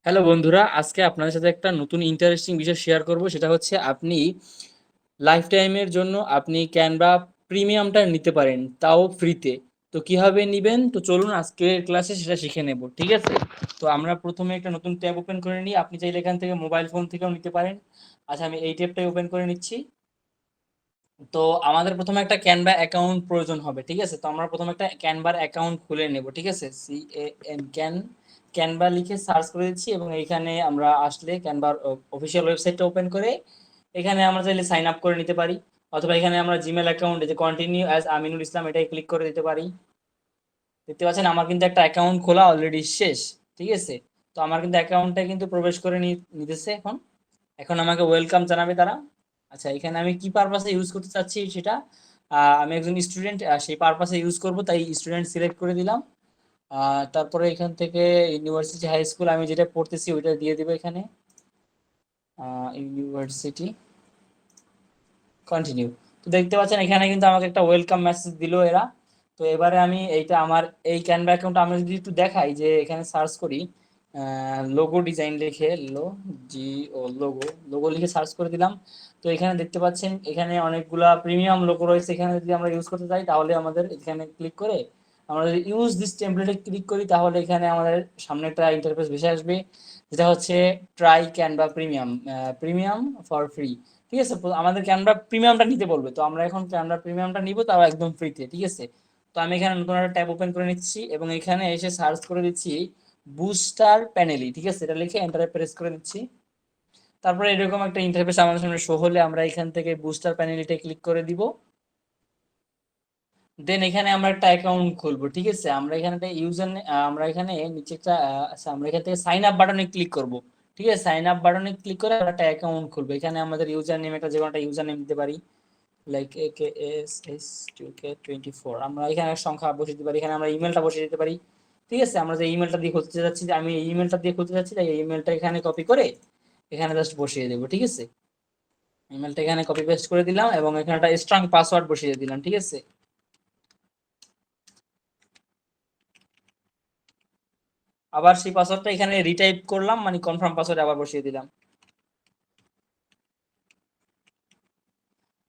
Hello বন্ধুরা, আজকে আপনাদের সাথে একটা নতুন ইন্টারেস্টিং বিষয় শেয়ার করব। সেটা হচ্ছে আপনি লাইফ টাইমের জন্য আপনি ক্যানভা প্রিমিয়ামটা নিতে পারেন, তাও ফ্রিতে। তো কিভাবে নিবেন, তো চলুন আজকের ক্লাসে সেটা শিখে নেব, ঠিক আছে? তো আমরা প্রথমে একটা নতুন ট্যাব ওপেন করে নিই। আপনি চাইলে এখান থেকে মোবাইল ফোন থেকেও নিতে পারেন। আচ্ছা, আমি এই ট্যাবটাই ওপেন করে নিচ্ছি। তো আমাদের প্রথমে একটা ক্যানভা অ্যাকাউন্ট প্রয়োজন হবে, ঠিক আছে? তো আমরা প্রথমে একটা ক্যানভার অ্যাকাউন্ট খুলে নেব, ঠিক আছে? ক্যানভা লিখে সার্চ করে দিচ্ছি এবং এইখানে আমরা আসলে ক্যানভার অফিসিয়াল ওয়েবসাইটটা ওপেন করে এখানে আমরা চাইলে সাইন আপ করে নিতে পারি, অথবা এখানে আমরা জিমেল অ্যাকাউন্টে যে কন্টিনিউ অ্যাজ আমিনুল ইসলাম এটাই ক্লিক করে দিতে পারি। দেখতে পাচ্ছেন আমার কিন্তু একটা অ্যাকাউন্ট খোলা অলরেডি শেষ, ঠিক আছে? তো আমার কিন্তু অ্যাকাউন্টটা কিন্তু প্রবেশ করে নিতেছে এখন। এখন আমাকে ওয়েলকাম জানাবে তারা। আচ্ছা, এখানে আমি কি পারপাসে ইউজ করতে চাচ্ছি সেটা, আমি একজন স্টুডেন্ট, সেই পারপাসে ইউজ করব, তাই স্টুডেন্ট সিলেক্ট করে দিলাম। তারপরে এখান থেকে ইউনিভার্সিটি হাই স্কুল আমি যেটা পড়তেছি ওইটা দিয়ে দিব এখানে। University continue. তো দেখতে পাচ্ছেন এখানে কিন্তু আমাকে একটা ওয়েলকাম মেসেজ দিল এরা। তো এবারে আমি এইটা আমার এই ক্যানভা অ্যাকাউন্ট আমরা যদি একটু দেখাই, যে এখানে সার্চ করি লোগো ডিজাইন লিখে, জি ও লোগো লোগো লিখে সার্চ করে দিলাম। তো এখানে দেখতে পাচ্ছেন এখানে অনেকগুলা প্রিমিয়াম লোগো রয়েছে। এখানে যদি আমরা ইউজ করতে চাই তাহলে আমাদের এখানে ক্লিক করে আমরা যদি ইউজ দিস টেমপ্লেটে ক্লিক করি তাহলে এখানে আমাদের সামনে একটা ইন্টারফেস ভেসে আসবে, যেটা হচ্ছে try Canva premium, premium for free. ঠিক আছে, তো আমাদেরকে আমরা প্রিমিয়ামটা নিতে বলবে, তো আমরা এখন আমরা প্রিমিয়ামটা নিব, তাও একদম ফ্রিতে, ঠিক আছে? তো আমি এখানে নতুন একটা ট্যাব ওপেন করে নিচ্ছি এবং এখানে এসে সার্চ করে দিচ্ছি বুস্টার প্যানেলি, ঠিক আছে? এটা লিখে এন্টারে প্রেস করে দিচ্ছি। তারপরে এরকম একটা ইন্টারফেস আমাদের সামনে শো হলে আমরা এখান থেকে বুস্টার প্যানেলিতে ক্লিক করে দিব। দেন এখানে আমরা একটা অ্যাকাউন্ট খুলবো, ঠিক আছে? আমরা এখানে একটা ইউজার, আমরা এখানে নিচে একটা আচ্ছা, আমরা এখান থেকে সাইন আপ বাটনে ক্লিক করব। ঠিক আছে, সাইন আপ বাটনে ক্লিক করে আমরা একটা অ্যাকাউন্ট খুলবো। এখানে আমাদের ইউজার নেম, একটা যে কোনো একটা ইউজার নেম দিতে পারি, লাইক AKSS2K24। আমরা এখানে একটা সংখ্যা বসিয়ে দিতে পারি, এখানে আমরা ইমেলটা বসিয়ে দিতে পারি। ঠিক আছে, আমরা যে ইমেলটা দিয়ে খুলতে যাচ্ছি, যে আমি এই ইমেলটা দিয়ে খুলতে যাচ্ছি, তাই এই ইমেলটা এখানে কপি করে এখানে জাস্ট বসিয়ে দেবো, ঠিক আছে? ইমেলটা এখানে কপি পেস্ট করে দিলাম এবং এখানে একটা স্ট্রং পাসওয়ার্ড বসিয়ে দিলাম, ঠিক আছে? আবার সেই পাসওয়ার্ডটা এখানে রিটাইপ করলাম, মানে কনফার্ম পাসওয়ার্ড আবার বসিয়ে দিলাম।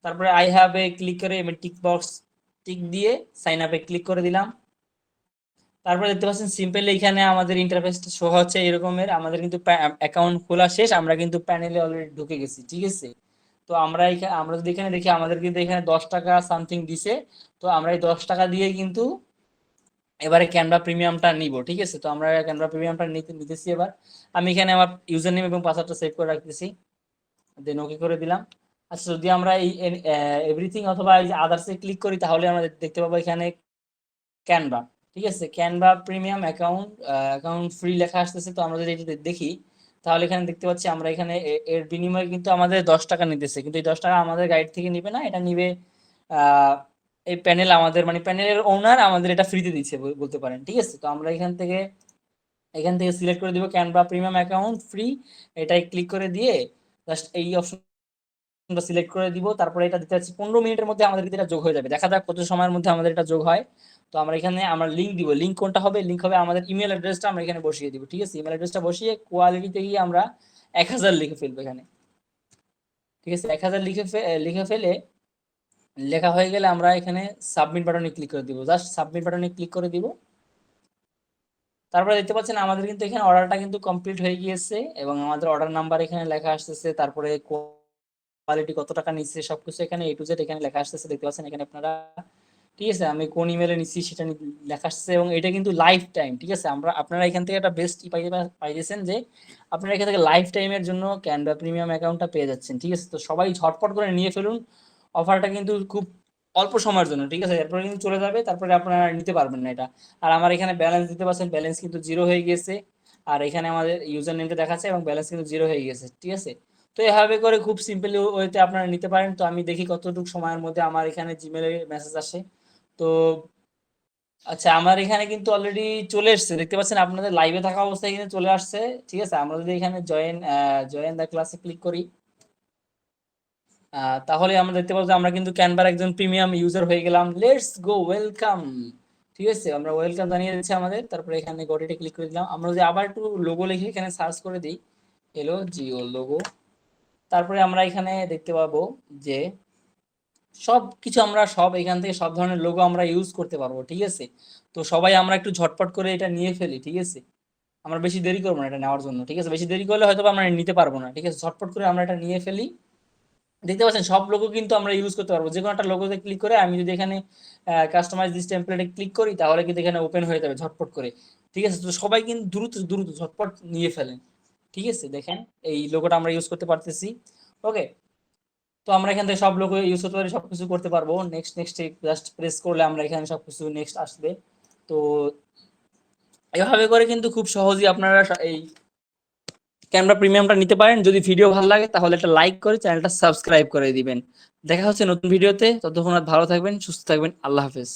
তারপরে আই হ্যাভ এ ক্লিক করে আমি টিক বক্স টিক দিয়ে সাইন আপে ক্লিক করে দিলাম। তারপরে দেখতে পাচ্ছেন সিম্পলি এখানে আমাদের ইন্টারফেসটা শো হচ্ছে এরকমের। আমাদের কিন্তু অ্যাকাউন্ট খোলা শেষ, আমরা কিন্তু প্যানেলে অলরেডি ঢুকে গেছি, ঠিক আছে? তো আমরা যদি এখানে দেখি, আমাদের কিন্তু এখানে 10 টাকা সামথিং দিছে। তো আমরা এই 10 টাকা দিয়ে কিন্তু এবারে ক্যানভা প্রিমিয়ামটা নিব, ঠিক আছে? তো আমরা ক্যানভা প্রিমিয়ামটা নিতেছি এবার। আমি এখানে আমার ইউজার নেম এবং পাসওয়ার্ডটা সেভ করে রাখতেছি, দেন ওকে করে দিলাম। আচ্ছা, যদি আমরা এই এভরিথিং অথবা এই যে আদার্সে ক্লিক করি তাহলে আমরা দেখতে পাবো এখানে ক্যানভা, ঠিক আছে? Canva premium account, account free লেখা আসতেছে। তো আমরা যদি এটা দেখি তাহলে এখানে দেখতে পাচ্ছি আমরা এখানে এর বিনিময়ে কিন্তু আমাদের 10 টাকা নিতেছে, কিন্তু এই 10 টাকা আমাদের গাইড থেকে নিবে না, এটা নিবে আহ, এই প্যানেল আমাদের, মানে প্যানেলের ওনার আমাদের এটা ফ্রিতে দিচ্ছে বলতে পারেন, ঠিক আছে? তো আমরা এখান থেকে সিলেক্ট করে দিব ক্যানভা প্রিমিয়াম অ্যাকাউন্ট ফ্রি, এটাই ক্লিক করে দিয়ে জাস্ট এই অপশন সিলেক্ট করে দিব। তারপরে এটা দিতে যাচ্ছি 15 মিনিটের মধ্যে আমাদের কিন্তু এটা যোগ হয়ে যাবে। দেখা যাক কত সময়ের মধ্যে আমাদের এটা যোগ হয়। তো আমরা এখানে আমরা লিঙ্ক দিব, লিঙ্ক কোনটা হবে, লিঙ্ক হবে আমাদের ইমেল অ্যাড্রেসটা আমরা এখানে বসিয়ে দিব, ঠিক আছে? ইমেল অ্যাড্রেসটা বসিয়ে কোয়ালিটিতে গিয়ে আমরা 1000 লিখে ফেলবো এখানে, ঠিক আছে? 1000 লিখে ফেলে লেখা হয়ে গেলে আমরা এখানে সাবমিট বাটনে ক্লিক করে দিব, জাস্ট সাবমিট বাটনে ক্লিক করে দিব। তারপরে দেখতে পাচ্ছেন আমাদের কিন্তু এখানে অর্ডারটা কিন্তু কমপ্লিট হয়ে গিয়েছে এবং আমাদের অর্ডার নাম্বার এখানে লেখা আসতেছে। তারপরে কোয়ালিটি কত টাকা নিচ্ছে সবকিছু এখানে এ টু জেড এখানে লেখা আসতেছে, দেখতে পাচ্ছেন এখানে আপনারা। ঠিক আছে, আমি কোন ইমেলে নিচ্ছি সেটা লেখা আসছে এবং এটা কিন্তু লাইফ টাইম, ঠিক আছে? আপনারা এখান থেকে একটা বেস্ট পাইতেছেন, যে আপনারা এখান থেকে লাইফ টাইমের জন্য ক্যানভা প্রিমিয়াম অ্যাকাউন্টটা পেয়ে যাচ্ছেন, ঠিক আছে? তো সবাই ঝটপট করে নিয়ে ফেলুন। অফারটা কিন্তু খুব অল্প সময়ের জন্য, ঠিক আছে? এরপরে কিন্তু চলে যাবে, তারপরে আপনারা নিতে পারবেন না এটা। আর আমার এখানে ব্যালেন্স দিতে পারছেন, ব্যালেন্স কিন্তু জিরো হয়ে গেছে। আর এখানে আমাদের ইউজার নেমটা দেখাচ্ছে এবং ব্যালেন্স কিন্তু জিরো হয়ে গেছে, ঠিক আছে? তো এভাবে করে খুব সিম্পলি ওয়েতে আপনারা নিতে পারেন। তো আমি দেখি কতটুকু সময়ের মধ্যে আমার এখানে জিমেলে মেসেজ আসে। তো আচ্ছা, আমার এখানে কিন্তু অলরেডি চলে এসেছে, দেখতে পাচ্ছেন আপনাদের লাইভে থাকা অবস্থায় এখানে চলে আসছে, ঠিক আছে? আমরা যদি এখানে জয়েন দ্য ক্লাসে ক্লিক করি, তাহলে আমরা দেখতে পাবো যে আমরা কিন্তু ক্যানভার একজন প্রিমিয়াম ইউজার হয়ে গেলাম। Let's go, welcome. ঠিক আছে, আমরা ওয়েলকাম জানিয়ে দিচ্ছি আমাদের। তারপরে এখানে গটিতে ক্লিক করে দিলাম। আমরা যদি আবার একটু লোগো লিখে এখানে সার্চ করে দিই, এলো জিও লোগো। তারপরে আমরা এখানে দেখতে পাবো যে সব কিছু আমরা সব এখান থেকে সব ধরনের লোগো আমরা ইউজ করতে পারবো। ঠিক আছে, তো সবাই আমরা একটু ঝটপট করে এটা নিয়ে ফেলি। ঠিক আছে, আমরা বেশি দেরি করবো না এটা নেওয়ার জন্য। ঠিক আছে, বেশি দেরি করলে হয়তো বা আমরা নিতে পারবো না। ঠিক আছে, ঝটপট করে আমরা এটা নিয়ে ফেলি। দেখতে পাচ্ছেন সব লোগো কিন্তু আমরা ইউজ করতে পারবো। যে কোনো একটা লোগোতে ক্লিক করে আমি যদি এখানে কাস্টমাইজ দিস টেমপ্লেটে ক্লিক করি তাহলে কিন্তু এখানে ওপেন হয়ে যাবে ঝটপট করে। ঠিক আছে, তো সবাই কিন্তু দ্রুত দ্রুত ঝটপট নিয়ে ফেলেন। ঠিক আছে, দেখেন এই লোগোটা আমরা ইউজ করতে পারতেছি। ওকে, তো আমরা এখান থেকে সব লোগো ইউজ করতে পারি, সবকিছু করতে পারবো। নেক্সট নেক্সট জাস্ট প্রেস করলে আমরা এখানে সবকিছু নেক্সট আসবে। তো এভাবে করে কিন্তু খুব সহজেই আপনারা এই ক্যানভা প্রিমিয়ামটা নিতে পারেন। যদি ভিডিও ভালো লাগে তাহলে একটা লাইক করে চ্যানেলটা সাবস্ক্রাইব করে দিবেন। দেখা হচ্ছে নতুন ভিডিওতে, ততক্ষণ ভালো থাকবেন, সুস্থ থাকবেন, আল্লাহ হাফেজ।